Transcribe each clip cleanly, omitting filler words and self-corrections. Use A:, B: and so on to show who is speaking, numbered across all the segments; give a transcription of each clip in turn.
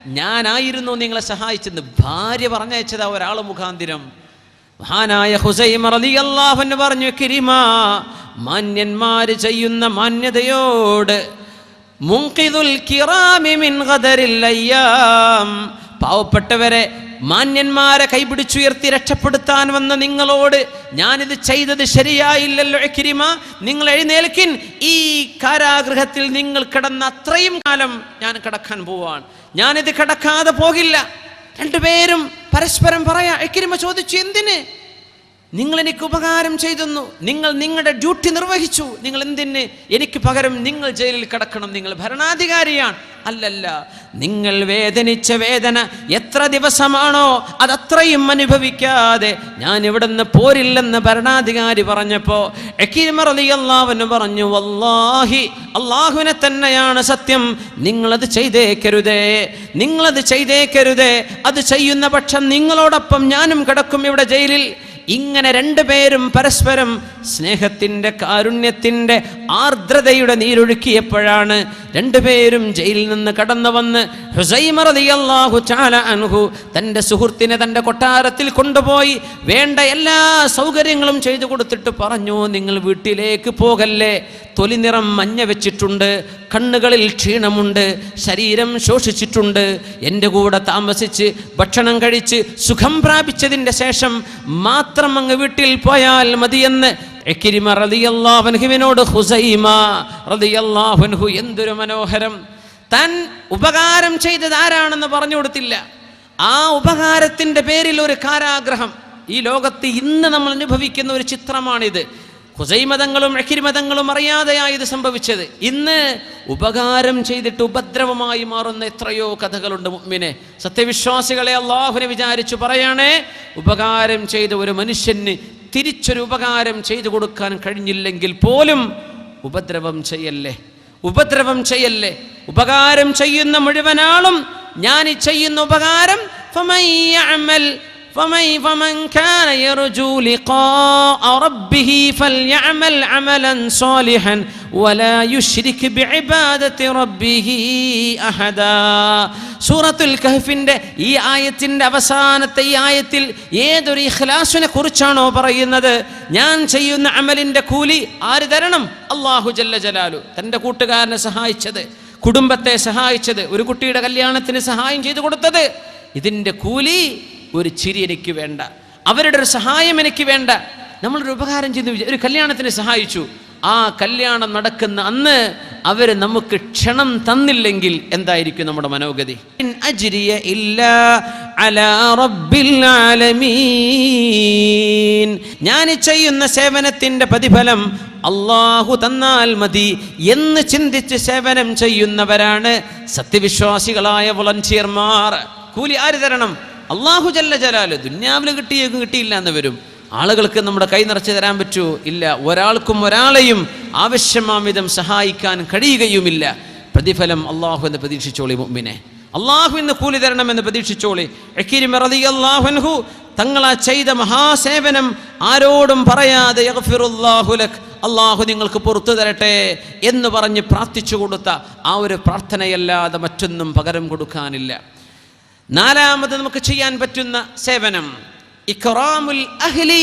A: ഞാനായിരുന്നു നിങ്ങളെ സഹായിച്ചെന്ന് ഭാര്യ പറഞ്ഞയച്ചതാ ഒരാൾ മുഖാന്തിരം. മഹാനായ ഹുസൈമ റളിയല്ലാഹു അൻഹു പറഞ്ഞു, കിരിമ, മാന്യന്മാര് ചെയ്യുന്ന മാന്യതയോട്, മുൻഖിദുൽ കിറാമി മിൻ ഖദരിൽ അയ്യാം, പാവപ്പെട്ടവരെ മാന്യന്മാരെ കൈപിടിച്ചുയർത്തി രക്ഷപ്പെടുത്താൻ വന്ന നിങ്ങളോട് ഞാനിത് ചെയ്തത് ശരിയായില്ലല്ലോ ഇക്രിമ, നിങ്ങൾ എഴുന്നേൽക്കിൻ, ഈ കാരാഗൃഹത്തിൽ നിങ്ങൾ കിടന്ന അത്രയും കാലം ഞാൻ കിടക്കാൻ പോവാൻ, ഞാനിത് കിടക്കാതെ പോകില്ല. രണ്ടുപേരും പരസ്പരം പറയാ. ഇക്രിമ ചോദിച്ചു, എന്തിന്? നിങ്ങൾ എനിക്ക് ഉപകാരം ചെയ്തെന്നു, നിങ്ങൾ നിങ്ങളുടെ ഡ്യൂട്ടി നിർവഹിച്ചു, നിങ്ങൾ എന്തിന് എനിക്ക് പകരം നിങ്ങൾ ജയിലിൽ കിടക്കണം? നിങ്ങൾ ഭരണാധികാരിയാണ്. അല്ലല്ല, നിങ്ങൾ വേദനിച്ച വേദന എത്ര ദിവസമാണോ അതത്രയും അനുഭവിക്കാതെ ഞാൻ ഇവിടുന്ന് പോരില്ലെന്ന് ഭരണാധികാരി പറഞ്ഞപ്പോ ഇക്രിമ റളിയല്ലാഹു അൻഹു പറഞ്ഞു, വല്ലാഹി, അല്ലാഹുവിനെ തന്നെയാണ് സത്യം, നിങ്ങളത് ചെയ്തേക്കരുതേ, നിങ്ങളത് ചെയ്തേക്കരുതേ, അത് ചെയ്യുന്ന പക്ഷം നിങ്ങളോടൊപ്പം ഞാനും കിടക്കും ഇവിടെ ജയിലിൽ. ഇങ്ങനെ രണ്ടുപേരും പരസ്പരം സ്നേഹത്തിൻ്റെ, കാരുണ്യത്തിൻ്റെ, ആർദ്രതയുടെ നീരൊഴുക്കിയപ്പോഴാണ് രണ്ടുപേരും ജയിലിൽ നിന്ന് കടന്നു വന്ന് ഹുസൈമ റളിയല്ലാഹു തആല അൻഹു തൻ്റെ സുഹൃത്തിനെ തൻ്റെ കൊട്ടാരത്തിൽ കൊണ്ടുപോയി വേണ്ട എല്ലാ സൗകര്യങ്ങളും ചെയ്തു കൊടുത്തിട്ട് പറഞ്ഞു, നിങ്ങൾ വീട്ടിലേക്ക് പോകല്ലേ, തൊലി നിറം മഞ്ഞ വെച്ചിട്ടുണ്ട്, കണ്ണുകളിൽ ക്ഷീണമുണ്ട്, ശരീരം ശോഷിച്ചിട്ടുണ്ട്, എൻ്റെ കൂടെ താമസിച്ച് ഭക്ഷണം കഴിച്ച് സുഖം പ്രാപിച്ചതിൻ്റെ ശേഷം മാത്രം അങ്ങ് വീട്ടിൽ പോയാൽ മതിയെന്ന് ഇക്രിമ റളിയല്ലാഹു അൻഹുവിനോട് ഹുസൈമ റളിയല്ലാഹു അൻഹു എന്തൊരു മനോഹരം. താൻ ഉപകാരം ചെയ്തത് ആരാണെന്ന് പറഞ്ഞു കൊടുത്തില്ല. ആ ഉപകാരത്തിൻ്റെ പേരിൽ ഒരു കാരാഗ്രഹം ഈ ലോകത്ത് ഇന്ന് നമ്മൾ അനുഭവിക്കുന്ന ഒരു ചിത്രമാണിത്. ഹുസൈമതങ്ങളും ഇക്രിമതങ്ങളും അറിയാതെയായി ഇത് സംഭവിച്ചത്. ഇന്ന് ഉപകാരം ചെയ്തിട്ട് ഉപദ്രവമായി മാറുന്ന എത്രയോ കഥകളുണ്ട്. മുഅ്മിനെ, സത്യവിശ്വാസികളെ, അള്ളാഹുവിനെ വിചാരിച്ചു പറയാണേ, ഉപകാരം ചെയ്ത ഒരു മനുഷ്യന് തിരിച്ചൊരു ഉപകാരം ചെയ്തു കൊടുക്കാൻ കഴിഞ്ഞില്ലെങ്കിൽ പോലും ഉപദ്രവം ചെയ്യല്ലേ, ഉപദ്രവം ചെയ്യല്ലേ. ഉപകാരം ചെയ്യുന്ന മുഴുവനാളും ഞാൻ ഈ ചെയ്യുന്ന ഉപകാരം فمن كان يرجو لقاء ربه فليعمل عملا صالحا ولا يشرك بعبادة ربه أحدا. സൂറത്തുൽ കഹ്ഫിന്റെ ഈ ആയത്തിന്റെ അവസാനത്തെ ഈ ആയത്തിൽ ഏതൊരു ഇഖ്ലാസിനെ കുറിച്ചാണോ പറയുന്നത്, ഞാൻ ചെയ്യുന്ന അമലിന്റെ കൂലി ആര് തരണം? അല്ലാഹു ജല്ല ജലാലു. തൻ്റെ കൂട്ടുകാരനെ സഹായിച്ചത്, കുടുംബത്തെ സഹായിച്ചത്, ഒരു കുട്ടിയുടെ കല്യാണത്തിന് സഹായം ചെയ്തു കൊടുത്തത്, ഇതിൻ്റെ കൂലി ഒരു ചിരി എനിക്ക് വേണ്ട, അവരുടെ ഒരു സഹായം എനിക്ക് വേണ്ട. നമ്മളൊരു ഉപകാരം ചെയ്തു, ഒരു കല്യാണത്തിന് സഹായിച്ചു, ആ കല്യാണം നടക്കുന്ന അന്ന് അവർ നമുക്ക് ക്ഷണം തന്നില്ലെങ്കിൽ എന്തായിരിക്കും നമ്മുടെ മനോഗതി? ഇൻ അജ്രിയ ഇല്ലാ അലാ റബ്ബിൽ ആലമീൻ. ഞാൻ ചെയ്യുന്ന സേവനത്തിൻ്റെ പ്രതിഫലം അല്ലാഹു തന്നാൽ മതി എന്ന് ചിന്തിച്ച് സേവനം ചെയ്യുന്നവരാണ് സത്യവിശ്വാസികളായ വോളണ്ടിയർമാർ. കൂലി ആര് തരണം? അല്ലാഹു ജല്ല ജലാലു. ദുന്യാവിൽ കിട്ടിയേക്കും കിട്ടിയില്ല എന്ന് വരും. ആളുകൾക്ക് നമ്മുടെ കൈ നിറച്ച് തരാൻ പറ്റുമോ? ഇല്ല. ഒരാൾക്കും ഒരാളെയും ആവശ്യമാംവിധം സഹായിക്കാൻ കഴിയുകയുമില്ല. പ്രതിഫലം അല്ലാഹു എന്ന് പ്രതീക്ഷിച്ചോളി മുഅ്മിനെ, അല്ലാഹു എന്ന് കൂലി തരണമെന്ന് പ്രതീക്ഷിച്ചോളി. ഇക്രിമ റളിയല്ലാഹു അൻഹു തങ്ങളാ ചെയ്ത മഹാസേവനം ആരോടും പറയാതെ യഗ്ഫിറുല്ലാഹു ലക്, അല്ലാഹു നിങ്ങൾക്ക് പുറത്തു തരട്ടെ എന്ന് പറഞ്ഞ് പ്രാർത്ഥിച്ചു കൊടുത്ത ആ ഒരു പ്രാർത്ഥനയല്ലാതെ മറ്റൊന്നും പകരം കൊടുക്കാനില്ല. നാലാമത് നമുക്ക് ചെയ്യാൻ പറ്റുന്ന സേവനം ഇക്റാമുൽ അഹ്ലി,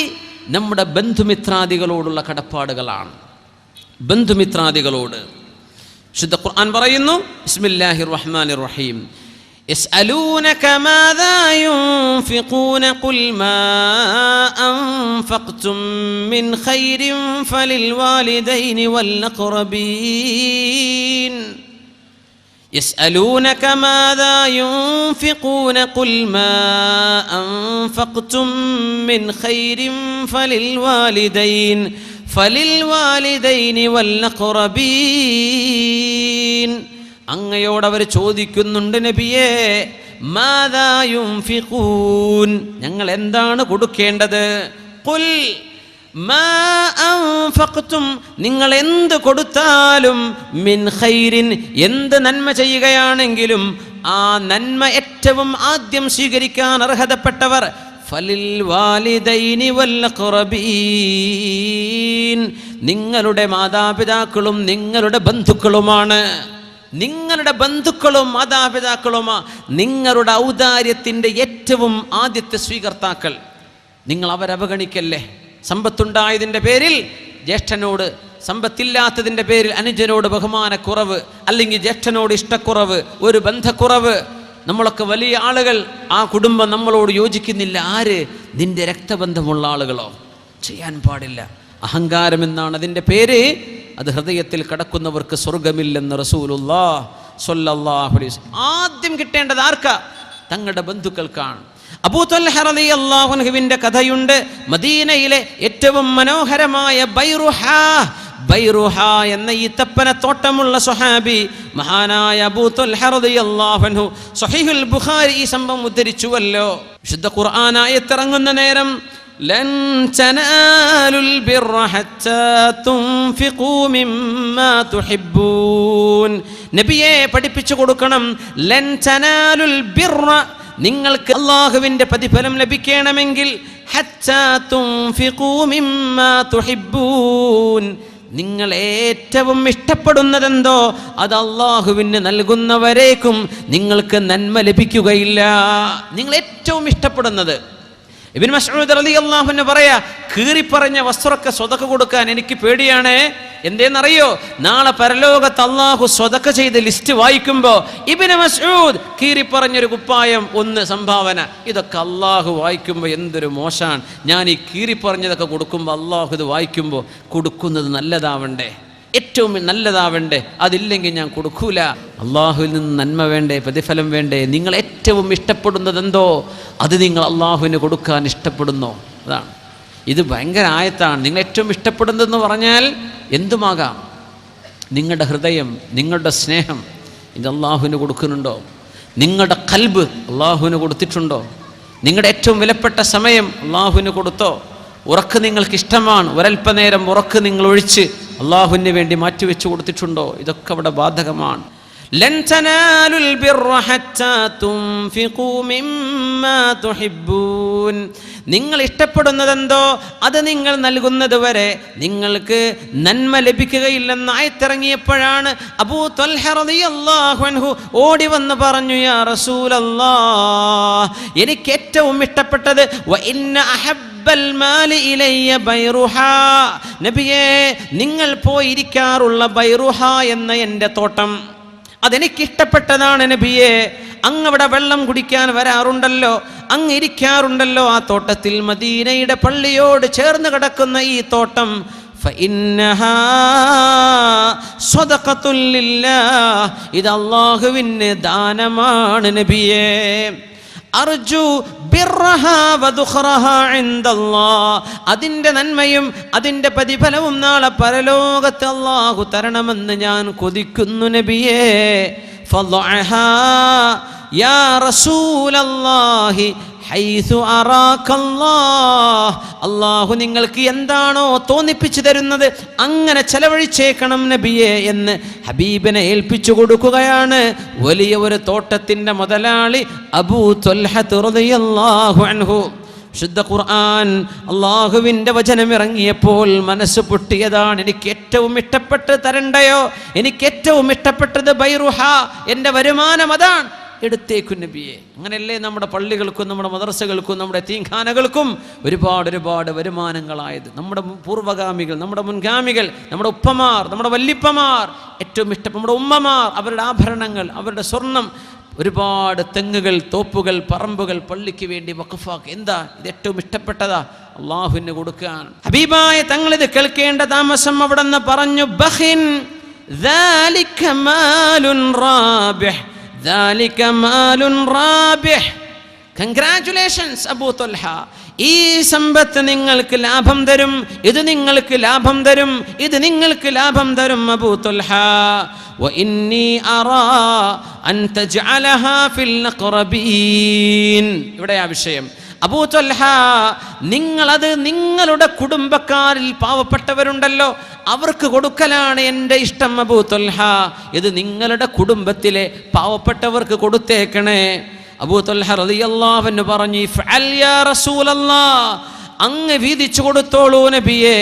A: നമ്മുടെ ബന്ധുമിത്രാദികളോടുള്ള കടപ്പാടുകളാണ്. ബന്ധുമിത്രാദികളോട് ശുദ്ധ ഖുർആൻ പറയുന്നു, ബിസ്മില്ലാഹിർ റഹ്മാനിർ റഹീം, യസ്അലൂനക മാദാ യുൻഫിഖൂന ഖുൽ മാ അൻഫഖ്തും മിൻ ഖൈരിൻ ഫലിൽ വാലിദൈനി വൽ അഖ്റബീൻ. يسألونك ماذا ينفقون قل ما أنفقتم من خير فللوالدين والأقربين. അങ്ങയോടവർ ചോദിക്കുന്നുണ്ട് നബിയേ, മാദാ യുൻഫിഖൂൻ, ഞങ്ങൾ എന്താണ് കൊടുക്കേണ്ടത്? ഖുൽ മാ അൻഫഖ്തും, നിങ്ങൾ എന്ത് കൊടുത്താലും, മിൻ ഖൈരിൻ, എന്ത് നന്മ ചെയ്യുകയാണെങ്കിലും ആ നന്മ ഏറ്റവും ആദ്യം സ്വീകരിക്കാൻ അർഹതപ്പെട്ടവർ ഫലിൽ വാലിദൈനി വൽ അഖ്റബീൻ, നിങ്ങളുടെ മാതാപിതാക്കളും നിങ്ങളുടെ ബന്ധുക്കളുമാണ്. നിങ്ങളുടെ ബന്ധുക്കളും മാതാപിതാക്കളുമാ നിങ്ങളുടെ ഔദാര്യത്തിൻ്റെ ഏറ്റവും ആദ്യത്തെ സ്വീകർത്താക്കൾ. നിങ്ങൾ അവരവഗണിക്കല്ലേ. സമ്പത്തുണ്ടായതിൻ്റെ പേരിൽ ജ്യേഷ്ഠനോട്, സമ്പത്തില്ലാത്തതിൻ്റെ പേരിൽ അനുജനോട് ബഹുമാനക്കുറവ്, അല്ലെങ്കിൽ ജ്യേഷ്ഠനോട് ഇഷ്ടക്കുറവ്, ഒരു ബന്ധക്കുറവ്. നമ്മളൊക്കെ വലിയ ആളുകൾ, ആ കുടുംബം നമ്മളോട് യോജിക്കുന്നില്ല. ആര്? നിന്റെ രക്തബന്ധമുള്ള ആളുകളോ? ചെയ്യാൻ പാടില്ല. അഹങ്കാരം എന്നാണ് അതിൻ്റെ പേര്. അത് ഹൃദയത്തിൽ കടക്കുന്നവർക്ക് സ്വർഗമില്ലെന്ന് റസൂലുള്ളാഹി സ്വല്ലല്ലാഹു അലൈഹി വസല്ലം. ആദ്യം കിട്ടേണ്ടത് ആർക്കാ? തങ്ങളുടെ ബന്ധുക്കൾക്കാണ്. അബൂ ത്വൽഹ റളിയല്ലാഹു അൻഹുവിൻ്റെ കഥയുണ്ട്. മദീനയിലെ ഏറ്റവും മനോഹരമായ ബൈറുഹ എന്ന ഈ തപ്പനത്തോട്ടമുള്ള സ്വഹാബി മഹാനായ അബൂ ത്വൽഹ റളിയല്ലാഹു അൻഹു സ്വഹീഹുൽ ബുഖാരി ഈ സംഭവം ഉദ്ധരിച്ചുവല്ലോ. വിശുദ്ധ ഖുർആൻ ആയത്തിറങ്ങുന്ന നേരം ലൻ തനാലുൽ ബിർറ ഹത്താ തുൻഫിഖൂ മിമ്മാ തുഹിബ്ബൂൻ. നബിയെ പഠിപ്പിച്ചു കൊടുക്കണം. ലൻ തനാലുൽ ബിർറ, നിങ്ങൾക്ക് അല്ലാഹുവിൻ്റെ പ്രതിഫലം ലഭിക്കണമെങ്കിൽ ഹത്താ തുൻഫിഖൂ മിമ്മാ തുഹിബ്ബൂൻ, നിങ്ങൾ ഏറ്റവും ഇഷ്ടപ്പെടുന്നതെന്തോ അത് അല്ലാഹുവിന് നൽകുന്നവരേക്കും നിങ്ങൾക്ക് നന്മ ലഭിക്കുകയില്ല. നിങ്ങൾ ഏറ്റവും ഇഷ്ടപ്പെടുന്നത്. ഇബ്നു മസ്ഊദ് റളിയല്ലാഹു അൻഹു പറയാ, കീറിപ്പറഞ്ഞ വസ്ത്രമൊക്കെ സ്വതക്ക കൊടുക്കാൻ എനിക്ക് പേടിയാണ്. എന്തേന്നറിയോ? നാളെ പരലോകത്ത് അല്ലാഹു സ്വതക്ക ചെയ്ത ലിസ്റ്റ് വായിക്കുമ്പോൾ ഇബ്നു മസ്ഊദ് കീറിപ്പറഞ്ഞൊരു കുപ്പായം 1 സംഭാവന, ഇതൊക്കെ അല്ലാഹു വായിക്കുമ്പോൾ എന്തൊരു മോശാണ്. ഞാൻ ഈ കീറിപ്പറഞ്ഞതൊക്കെ കൊടുക്കുമ്പോൾ അല്ലാഹു ഇത് വായിക്കുമ്പോൾ കൊടുക്കുന്നത് നല്ലതാവണ്ടേ, ഏറ്റവും നല്ലതാവണ്ടേ. അതില്ലെങ്കിൽ ഞാൻ കൊടുക്കൂല. അള്ളാഹുവിൽ നിന്ന് നന്മ വേണ്ടേ, പ്രതിഫലം വേണ്ടേ. നിങ്ങൾ ഏറ്റവും ഇഷ്ടപ്പെടുന്നതെന്തോ അത് നിങ്ങൾ അള്ളാഹുവിന് കൊടുക്കാൻ ഇഷ്ടപ്പെടുന്നോ? അതാണ്. ഇത് ഭയങ്കര ആയത്താണ്. നിങ്ങൾ ഏറ്റവും ഇഷ്ടപ്പെടുന്നതെന്ന് പറഞ്ഞാൽ എന്തുമാകാം. നിങ്ങളുടെ ഹൃദയം, നിങ്ങളുടെ സ്നേഹം ഇത് അള്ളാഹുവിന് കൊടുക്കുന്നുണ്ടോ? നിങ്ങളുടെ ഖൽബ് അള്ളാഹുവിന് കൊടുത്തിട്ടുണ്ടോ? നിങ്ങളുടെ ഏറ്റവും വിലപ്പെട്ട സമയം അള്ളാഹുവിന് കൊടുത്തോ? ഉറക്ക് നിങ്ങൾക്ക് ഇഷ്ടമാണ്, ഒരൽപ്പനേരം ഉറക്ക് നിങ്ങൾ ഒഴിച്ച് അള്ളാഹുവിന് വേണ്ടി മാറ്റിവെച്ച് കൊടുത്തിട്ടുണ്ടോ? ഇതൊക്കെ അവിടെ ബാധകമാണ്. ലൻ തനാലുൽ ബിർറ ഹത്താ തുൻഫിഖൂ മിമ്മാ തുഹിബ്ബൂൻ, നിങ്ങൾ ഇഷ്ടപ്പെടുന്നതെന്തോ അത് നിങ്ങൾ നൽകുന്നത് വരെ നിങ്ങൾക്ക് നന്മ ലഭിക്കുകയില്ലെന്ന് ആയത്തിറങ്ങിയപ്പോഴാണ് അബൂ ത്വൽഹ റളിയല്ലാഹു അൻഹു ഓടി വന്ന് പറഞ്ഞു, യാ റസൂലല്ലാഹ്, എനിക്ക് ഏറ്റവും ഇഷ്ടപ്പെട്ടത് വ ഇന്ന അഹബ്ബൽ മാലി ഇലയ്യ ബൈറുഹ, നബിയേ നിങ്ങൾ പോയിരിക്കാറുള്ള ബൈറുഹ എന്ന എൻ്റെ തോട്ടം അതെനിക്കിഷ്ടപ്പെട്ടതാണ് നബിയേ. അങ്ങവിടെ വെള്ളം കുടിക്കാൻ വരാറുണ്ടല്ലോ, അങ്ങ് ഇരിക്കാറുണ്ടല്ലോ ആ തോട്ടത്തിൽ. മദീനയുടെ പള്ളിയോട് ചേർന്ന് കിടക്കുന്ന ഈ തോട്ടം ഫഇന്നഹാ സ്വദഖത്തുൽ ലില്ലാഹ്, ഇത് അല്ലാഹുവിന് ദാനമാണ് നബിയേ. അർജു ബിർറഹാ വദുഖറഹാ ഇൻദല്ലാഹ്, അതിൻ്റെ നന്മയും അതിൻ്റെ പ്രതിഫലവും നാളെ പരലോകത്ത് അല്ലാഹു തരണമെന്ന് ഞാൻ കൊതിക്കുന്നു നബിയേ. ഫളഅഹാ യാ റസൂലല്ലാഹി ഹൈസു അറാകല്ലാഹ്, അല്ലാഹു നിങ്ങൾക്ക് എന്താണോ തോന്നിപ്പിച്ചു തരുന്നത് അങ്ങനെ ചെലവഴിച്ചേക്കണം നബിയെ എന്ന് ഹബീബിനെ ഏൽപ്പിച്ചു കൊടുക്കുകയാണ് വലിയ ഒരു തോട്ടത്തിൻ്റെ മുതലാളി അബൂ ത്വൽഹ റളിയല്ലാഹു അൻഹു. ശുദ്ധ ഖുർആൻ അള്ളാഹുവിൻ്റെ വചനം ഇറങ്ങിയപ്പോൾ മനസ്സ് പൊട്ടിയതാണ്. എനിക്ക് ഏറ്റവും ഇഷ്ടപ്പെട്ട് തരണ്ടയോ, എനിക്ക് ഏറ്റവും ഇഷ്ടപ്പെട്ടത് ബൈറുഹ, എൻ്റെ വരുമാനം അതാണ്, എടുത്തേക്കും നബിയെ. അങ്ങനെയല്ലേ നമ്മുടെ പള്ളികൾക്കും നമ്മുടെ മദ്രസകൾക്കും നമ്മുടെ യതീംഖാനകൾക്കും ഒരുപാട് ഒരുപാട് വരുമാനങ്ങളായത്. നമ്മുടെ പൂർവ്വഗാമികൾ, നമ്മുടെ മുൻഗാമികൾ, നമ്മുടെ ഉപ്പമാർ, നമ്മുടെ വല്ലിപ്പമാർ, ഏറ്റവും ഇഷ്ടപ്പെട്ട നമ്മുടെ ഉമ്മമാർ, അവരുടെ ആഭരണങ്ങൾ, അവരുടെ സ്വർണം, ഒരുപാട് തെങ്ങുകൾ, തോപ്പുകൾ, പറമ്പുകൾ പള്ളിക്ക് വേണ്ടി വഖഫാക്കി. എന്താ ഇത്? ഏറ്റവും ഇഷ്ടപ്പെട്ടതാ, അള്ളാഹുവിന് കൊടുക്കാൻ. ഹബീബായ തങ്ങളിത് കേൾക്കേണ്ട താമസം അവിടെ നിന്ന് പറഞ്ഞു, ബഖിൻ ദാലിക മാലുൻ റാബിഹ്, ദാലിക മാലുൻ റാബിഹ്. കൺഗ്രാറ്റുലേഷൻസ് അബൂ ത്വൽഹ, ഈ സമ്പത്ത് നിങ്ങൾക്ക് ലാഭം തരും, ഇത് നിങ്ങൾക്ക് ലാഭം തരും, ഇത് നിങ്ങൾക്ക് ലാഭം തരും അബൂ ത്വൽഹ. വഇന്നി അറാ അൻ തജ്അലഹാ ഫിൽ അഖ്റബീൻ. ഇവിടെ ആ വിഷയം. അബൂ ത്വൽഹ, നിങ്ങളത് നിങ്ങളുടെ കുടുംബക്കാരിൽ പാവപ്പെട്ടവരുണ്ടല്ലോ അവർക്ക് കൊടുക്കലാണ് എൻ്റെ ഇഷ്ടം അബൂ ത്വൽഹ. ഇത് നിങ്ങളുടെ കുടുംബത്തിലെ പാവപ്പെട്ടവർക്ക് കൊടുത്തേക്കണേ. അബൂ ത്വൽഹ റളിയല്ലാഹു അൻഹു പറഞ്ഞു, ഇഫ്അൽ യാ റസൂലല്ലാഹ്, അങ്ങ് വീതിച്ചു കൊടുത്തോളൂ നബിയേ.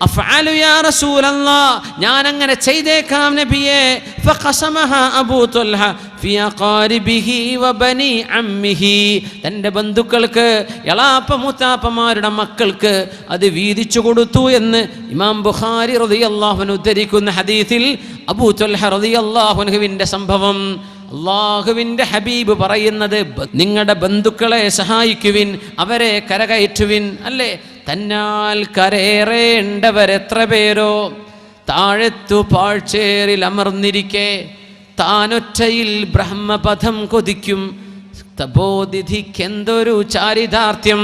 A: അഫ്അലു യാ റസൂലല്ലാഹ്, ഞാൻ അങ്ങനെ ചെയ്തേക്കാം നബിയേ. ഫഖസമഹ അബൂ തുൽഹ ഫി അഖാരിബിഹി വബനി അമ്മിഹി, തൻ്റെ ബന്ധുക്കൾക്ക് എളാപ്പ മൂത്താപ്പമാരുടെ മക്കൾക്ക് അത് വീതിച്ചു കൊടുത്തു എന്ന് ഇമാം ബുഖാരി റളിയല്ലാഹു അൻഹു ഉദ്ധരിക്കുന്ന ഹദീസിൽ അബൂ തുൽഹ റളിയല്ലാഹു അൻഹുവിൻ്റെ സംഭവം അള്ളാഹുവിൻ്റെ ഹബീബ് പറയുന്നത്, നിങ്ങളുടെ ബന്ധുക്കളെ സഹായിക്കുവിൻ, അവരെ കരകയറ്റുവിൻ. അല്ലേ, തന്നാൽ കരേറേണ്ടവരെത്ര പേരോ താഴത്തു പാഴ്ചേറിൽ അമർന്നിരിക്കെ താനൊറ്റയിൽ ബ്രഹ്മപഥം കൊതിക്കും. തപോനിധിക്കെന്തൊരു ചാരിതാർത്ഥ്യം.